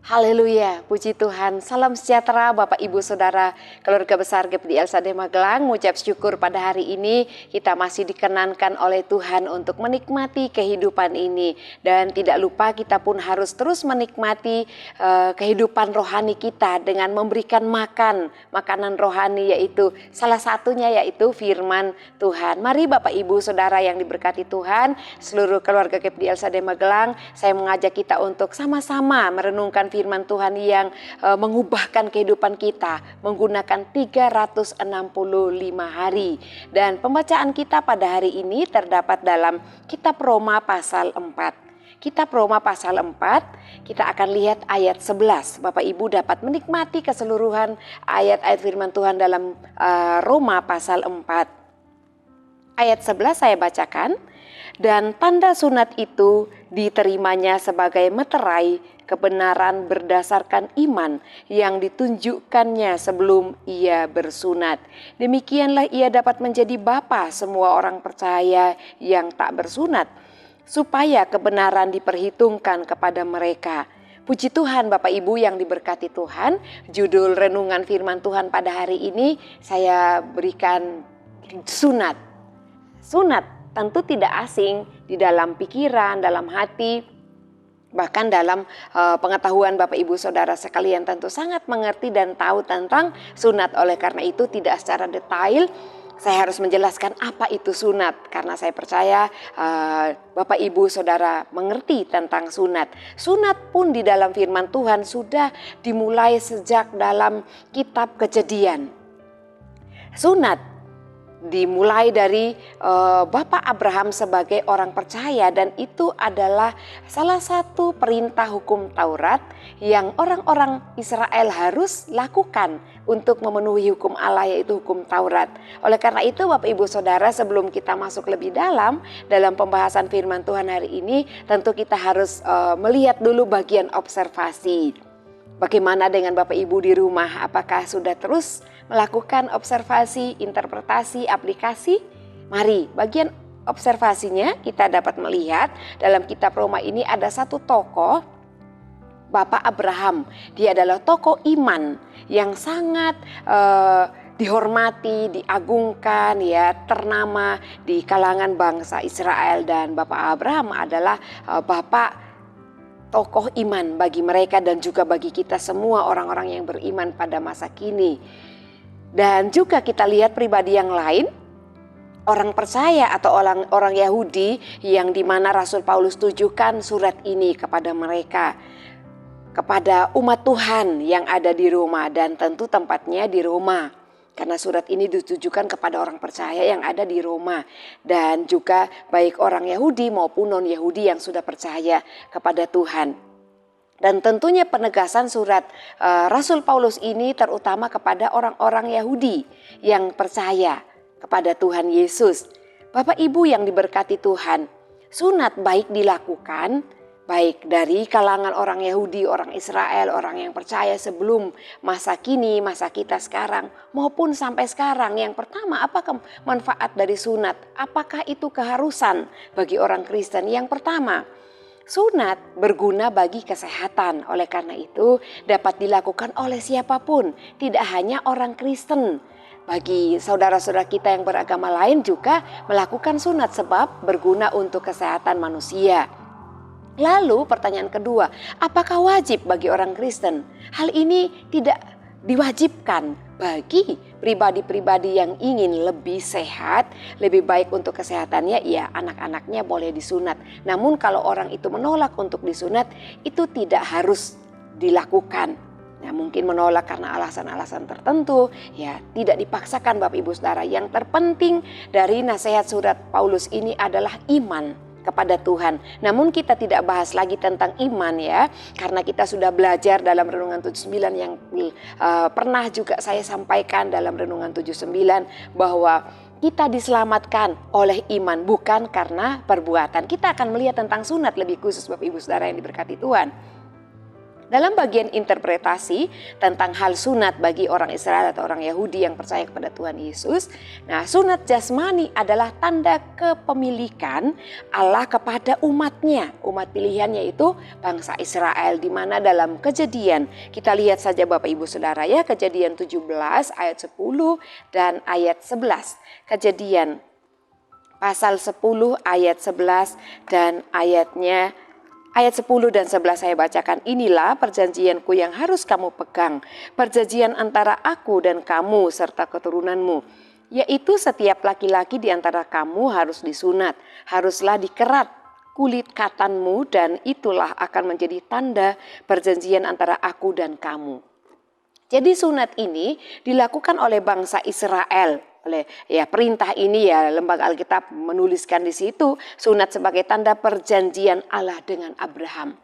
Haleluya, puji Tuhan. Salam sejahtera Bapak Ibu Saudara, keluarga besar GPI LSD Magelang. Mengucap syukur pada hari ini kita masih dikenankan oleh Tuhan untuk menikmati kehidupan ini. Dan tidak lupa kita pun harus terus menikmati kehidupan rohani kita dengan memberikan makanan rohani, yaitu salah satunya yaitu firman Tuhan. Mari Bapak Ibu Saudara yang diberkati Tuhan, seluruh keluarga GPI LSD Magelang, saya mengajak kita untuk sama-sama merenungkan firman Tuhan yang mengubahkan kehidupan kita menggunakan 365 hari. Dan pembacaan kita pada hari ini terdapat dalam Kitab Roma pasal 4. Kitab Roma pasal 4, kita akan lihat ayat 11. Bapak Ibu dapat menikmati keseluruhan ayat-ayat firman Tuhan dalam Roma pasal 4. Ayat 11 saya bacakan. Dan tanda sunat itu diterimanya sebagai meterai kebenaran berdasarkan iman yang ditunjukkannya sebelum ia bersunat. Demikianlah ia dapat menjadi bapa semua orang percaya yang tak bersunat, supaya kebenaran diperhitungkan kepada mereka. Puji Tuhan Bapak Ibu yang diberkati Tuhan. Judul renungan firman Tuhan pada hari ini saya berikan sunat. Sunat tentu tidak asing di dalam pikiran, dalam hati, bahkan dalam pengetahuan Bapak Ibu Saudara sekalian tentu sangat mengerti dan tahu tentang sunat. Oleh karena itu tidak secara detail saya harus menjelaskan apa itu sunat, karena saya percaya Bapak Ibu Saudara mengerti tentang sunat. Sunat pun di dalam firman Tuhan sudah dimulai sejak dalam kitab Kejadian. Sunat dimulai dari Bapak Abraham sebagai orang percaya, dan itu adalah salah satu perintah hukum Taurat yang orang-orang Israel harus lakukan untuk memenuhi hukum Allah, yaitu hukum Taurat. Oleh karena itu Bapak Ibu Saudara, sebelum kita masuk lebih dalam pembahasan firman Tuhan hari ini, tentu kita harus melihat dulu bagian observasi. Bagaimana dengan Bapak Ibu di rumah? Apakah sudah terus melakukan observasi, interpretasi, aplikasi? Mari, bagian observasinya kita dapat melihat dalam kitab Roma ini ada satu tokoh, Bapak Abraham. Dia adalah tokoh iman yang sangat dihormati, diagungkan, ya, ternama di kalangan bangsa Israel. Dan Bapak Abraham adalah Bapak tokoh iman bagi mereka dan juga bagi kita semua orang-orang yang beriman pada masa kini. Dan juga kita lihat pribadi yang lain, orang percaya atau orang Yahudi yang dimana Rasul Paulus tujukan surat ini kepada mereka, kepada umat Tuhan yang ada di Roma, dan tentu tempatnya di Roma. Karena surat ini ditujukan kepada orang percaya yang ada di Roma, dan juga baik orang Yahudi maupun non-Yahudi yang sudah percaya kepada Tuhan. Dan tentunya penegasan surat Rasul Paulus ini terutama kepada orang-orang Yahudi yang percaya kepada Tuhan Yesus. Bapak Ibu yang diberkati Tuhan, sunat baik dilakukan baik dari kalangan orang Yahudi, orang Israel, orang yang percaya sebelum masa kini, masa kita sekarang, maupun sampai sekarang. Yang pertama, apakah manfaat dari sunat? Apakah itu keharusan bagi orang Kristen? Yang pertama, sunat berguna bagi kesehatan. Oleh karena itu dapat dilakukan oleh siapapun, tidak hanya orang Kristen. Bagi saudara-saudara kita yang beragama lain juga melakukan sunat sebab berguna untuk kesehatan manusia. Lalu pertanyaan kedua, apakah wajib bagi orang Kristen? Hal ini tidak diwajibkan bagi pribadi-pribadi yang ingin lebih sehat, lebih baik untuk kesehatannya, ya anak-anaknya boleh disunat. Namun kalau orang itu menolak untuk disunat, itu tidak harus dilakukan. Nah, mungkin menolak karena alasan-alasan tertentu, ya tidak dipaksakan Bapak Ibu Saudara. Yang terpenting dari nasihat surat Paulus ini adalah iman kepada Tuhan. Namun kita tidak bahas lagi tentang iman, ya, karena kita sudah belajar dalam Renungan 79 yang pernah juga saya sampaikan dalam Renungan 79 bahwa kita diselamatkan oleh iman, bukan karena perbuatan. Kita akan melihat tentang sunat lebih khusus Bapak Ibu Saudara yang diberkati Tuhan. Dalam bagian interpretasi tentang hal sunat bagi orang Israel atau orang Yahudi yang percaya kepada Tuhan Yesus, nah sunat jasmani adalah tanda kepemilikan Allah kepada umatnya, umat pilihannya yaitu bangsa Israel, di mana dalam Kejadian, kita lihat saja Bapak Ibu Saudara ya, Kejadian 17 ayat 10 dan ayat 11. Kejadian pasal 10 ayat 11 dan Ayat 10 dan 11 saya bacakan. Inilah perjanjianku yang harus kamu pegang. Perjanjian antara aku dan kamu serta keturunanmu. Yaitu setiap laki-laki di antara kamu harus disunat. Haruslah dikerat kulit katanmu dan itulah akan menjadi tanda perjanjian antara aku dan kamu. Jadi sunat ini dilakukan oleh bangsa Israel. Perintah ini lembaga Alkitab menuliskan di situ sunat sebagai tanda perjanjian Allah dengan Abraham.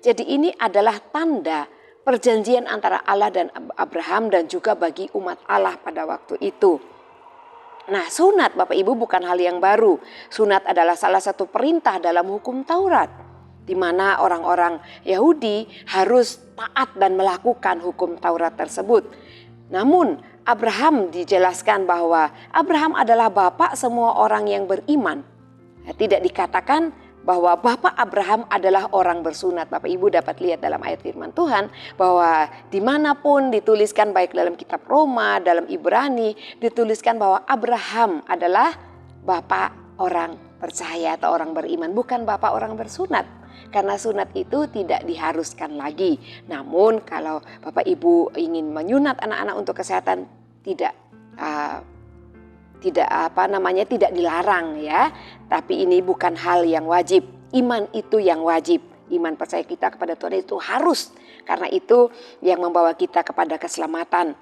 Jadi ini adalah tanda perjanjian antara Allah dan Abraham dan juga bagi umat Allah pada waktu itu. Nah, sunat Bapak Ibu bukan hal yang baru. Sunat adalah salah satu perintah dalam hukum Taurat, di mana orang-orang Yahudi harus taat dan melakukan hukum Taurat tersebut. Namun Abraham dijelaskan bahwa Abraham adalah bapak semua orang yang beriman. Tidak dikatakan bahwa bapak Abraham adalah orang bersunat. Bapak Ibu dapat lihat dalam ayat firman Tuhan bahwa dimanapun dituliskan, baik dalam kitab Roma, dalam Ibrani, dituliskan bahwa Abraham adalah bapak orang percaya atau orang beriman, bukan bapak orang bersunat. Karena sunat itu tidak diharuskan lagi. Namun kalau Bapak Ibu ingin menyunat anak-anak untuk kesehatan, tidak dilarang ya. Tapi ini bukan hal yang wajib. Iman itu yang wajib. Iman percaya kita kepada Tuhan itu harus. Karena itu yang membawa kita kepada keselamatan.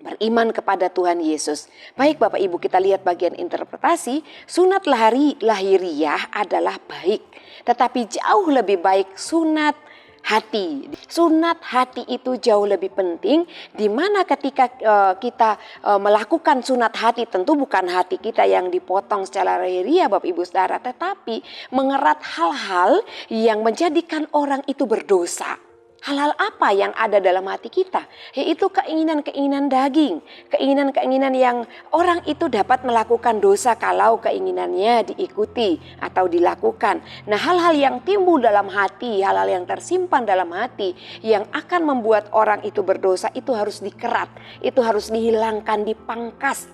Beriman kepada Tuhan Yesus. Baik Bapak Ibu, kita lihat bagian interpretasi. Sunat lahiriah adalah baik, tetapi jauh lebih baik sunat hati. Sunat hati itu jauh lebih penting, di mana ketika kita melakukan sunat hati, tentu bukan hati kita yang dipotong secara lahiriah Bapak Ibu Saudara, tetapi mengerat hal-hal yang menjadikan orang itu berdosa. Hal-hal apa yang ada dalam hati kita? Yaitu keinginan-keinginan daging. Keinginan-keinginan yang orang itu dapat melakukan dosa kalau keinginannya diikuti atau dilakukan. Nah, hal-hal yang timbul dalam hati, hal-hal yang tersimpan dalam hati yang akan membuat orang itu berdosa itu harus dikerat. Itu harus dihilangkan, dipangkas,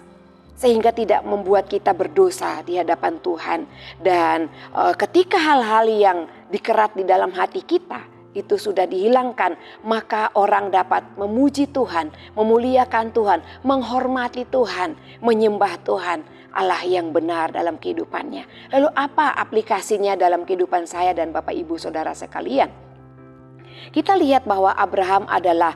sehingga tidak membuat kita berdosa di hadapan Tuhan. Dan ketika hal-hal yang dikerat di dalam hati kita itu sudah dihilangkan, maka orang dapat memuji Tuhan, memuliakan Tuhan, menghormati Tuhan, menyembah Tuhan, Allah yang benar dalam kehidupannya. Lalu apa aplikasinya dalam kehidupan saya dan Bapak Ibu Saudara sekalian? Kita lihat bahwa Abraham adalah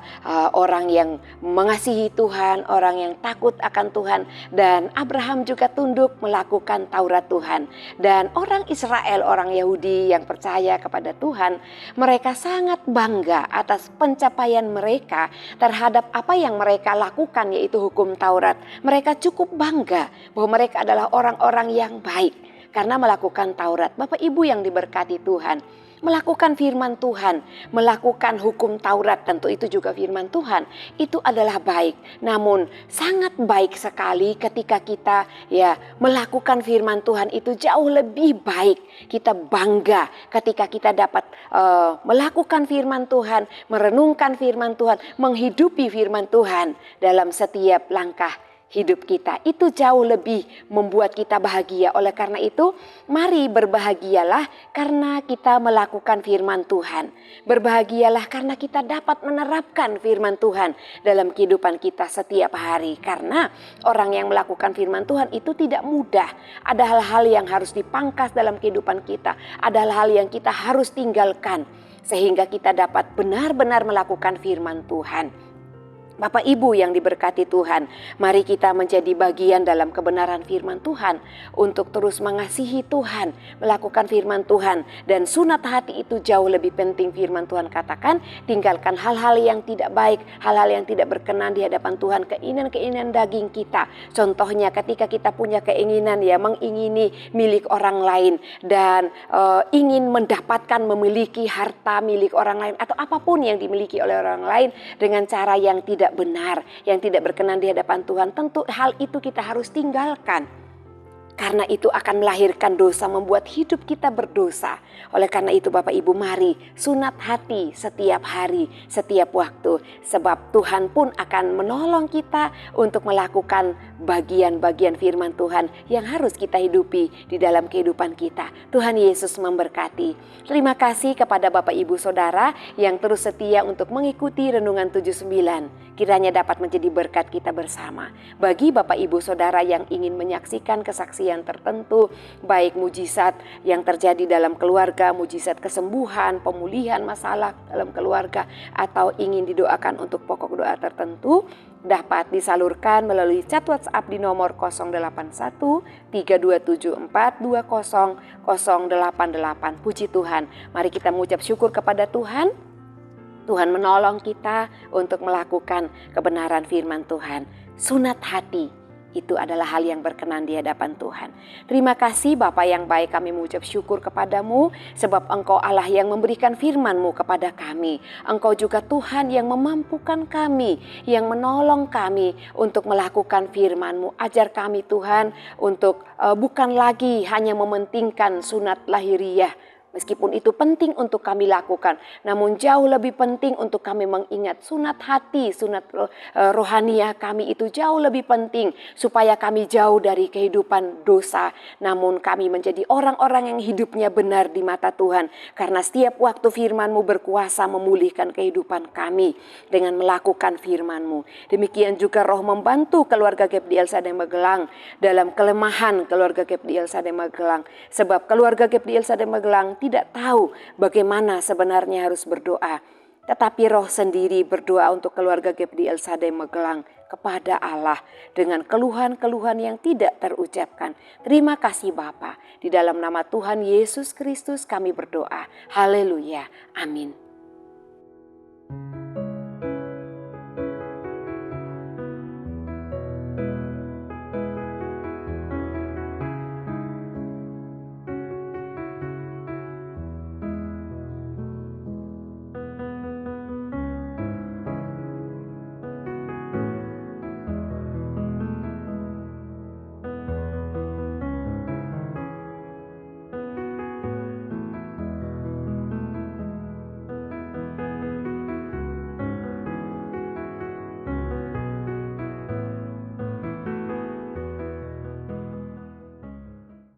orang yang mengasihi Tuhan, orang yang takut akan Tuhan, dan Abraham juga tunduk melakukan Taurat Tuhan. Dan orang Israel, orang Yahudi yang percaya kepada Tuhan, mereka sangat bangga atas pencapaian mereka terhadap apa yang mereka lakukan, yaitu hukum Taurat. Mereka cukup bangga bahwa mereka adalah orang-orang yang baik karena melakukan Taurat. Bapak Ibu yang diberkati Tuhan, melakukan firman Tuhan, melakukan hukum Taurat, tentu itu juga firman Tuhan, itu adalah baik. Namun sangat baik sekali ketika kita melakukan firman Tuhan itu jauh lebih baik. Kita bangga ketika kita dapat melakukan firman Tuhan, merenungkan firman Tuhan, menghidupi firman Tuhan dalam setiap langkah hidup kita. Itu jauh lebih membuat kita bahagia. Oleh karena itu, mari berbahagialah karena kita melakukan firman Tuhan. Berbahagialah karena kita dapat menerapkan firman Tuhan dalam kehidupan kita setiap hari. Karena orang yang melakukan firman Tuhan itu tidak mudah. Ada hal-hal yang harus dipangkas dalam kehidupan kita. Ada hal-hal yang kita harus tinggalkan sehingga kita dapat benar-benar melakukan firman Tuhan. Bapak Ibu yang diberkati Tuhan, mari kita menjadi bagian dalam kebenaran firman Tuhan untuk terus mengasihi Tuhan, melakukan firman Tuhan. Dan sunat hati itu jauh lebih penting. Firman Tuhan katakan, tinggalkan hal-hal yang tidak baik, hal-hal yang tidak berkenan di hadapan Tuhan, keinginan-keinginan daging kita. Contohnya ketika kita punya keinginan mengingini milik orang lain dan ingin mendapatkan memiliki harta milik orang lain atau apapun yang dimiliki oleh orang lain dengan cara yang tidak benar, yang tidak berkenan di hadapan Tuhan, tentu hal itu kita harus tinggalkan. Karena itu akan melahirkan dosa, membuat hidup kita berdosa. Oleh karena itu Bapak Ibu, mari sunat hati setiap hari, setiap waktu. Sebab Tuhan pun akan menolong kita untuk melakukan bagian-bagian firman Tuhan yang harus kita hidupi di dalam kehidupan kita. Tuhan Yesus memberkati. Terima kasih kepada Bapak Ibu Saudara yang terus setia untuk mengikuti Renungan 79. Kiranya dapat menjadi berkat kita bersama. Bagi Bapak Ibu Saudara yang ingin menyaksikan kesaksian tertentu, baik mujizat yang terjadi dalam keluarga, mujizat kesembuhan, pemulihan masalah dalam keluarga, atau ingin didoakan untuk pokok doa tertentu, dapat disalurkan melalui chat WhatsApp di nomor 081 3274 20088. Puji Tuhan, mari kita mengucap syukur kepada Tuhan. Tuhan menolong kita untuk melakukan kebenaran firman Tuhan. Sunat hati itu adalah hal yang berkenan di hadapan Tuhan. Terima kasih Bapa yang baik, kami mengucap syukur kepadamu sebab Engkau Allah yang memberikan firman-Mu kepada kami. Engkau juga Tuhan yang memampukan kami, yang menolong kami untuk melakukan firman-Mu. Ajar kami Tuhan untuk bukan lagi hanya mementingkan sunat lahiriah, meskipun itu penting untuk kami lakukan, namun jauh lebih penting untuk kami mengingat sunat hati, sunat rohaniah kami itu jauh lebih penting supaya kami jauh dari kehidupan dosa. Namun kami menjadi orang-orang yang hidupnya benar di mata Tuhan. Karena setiap waktu firman-Mu berkuasa memulihkan kehidupan kami dengan melakukan firman-Mu. Demikian juga Roh membantu keluarga GEP di LSD Magelang dalam kelemahan keluarga GEP di LSD Magelang. Sebab keluarga GEP di LSD Magelang tidak tahu bagaimana sebenarnya harus berdoa. Tetapi Roh sendiri berdoa untuk keluarga GEP di LSD Magelang kepada Allah dengan keluhan-keluhan yang tidak terucapkan. Terima kasih Bapa. Di dalam nama Tuhan Yesus Kristus kami berdoa. Haleluya. Amin.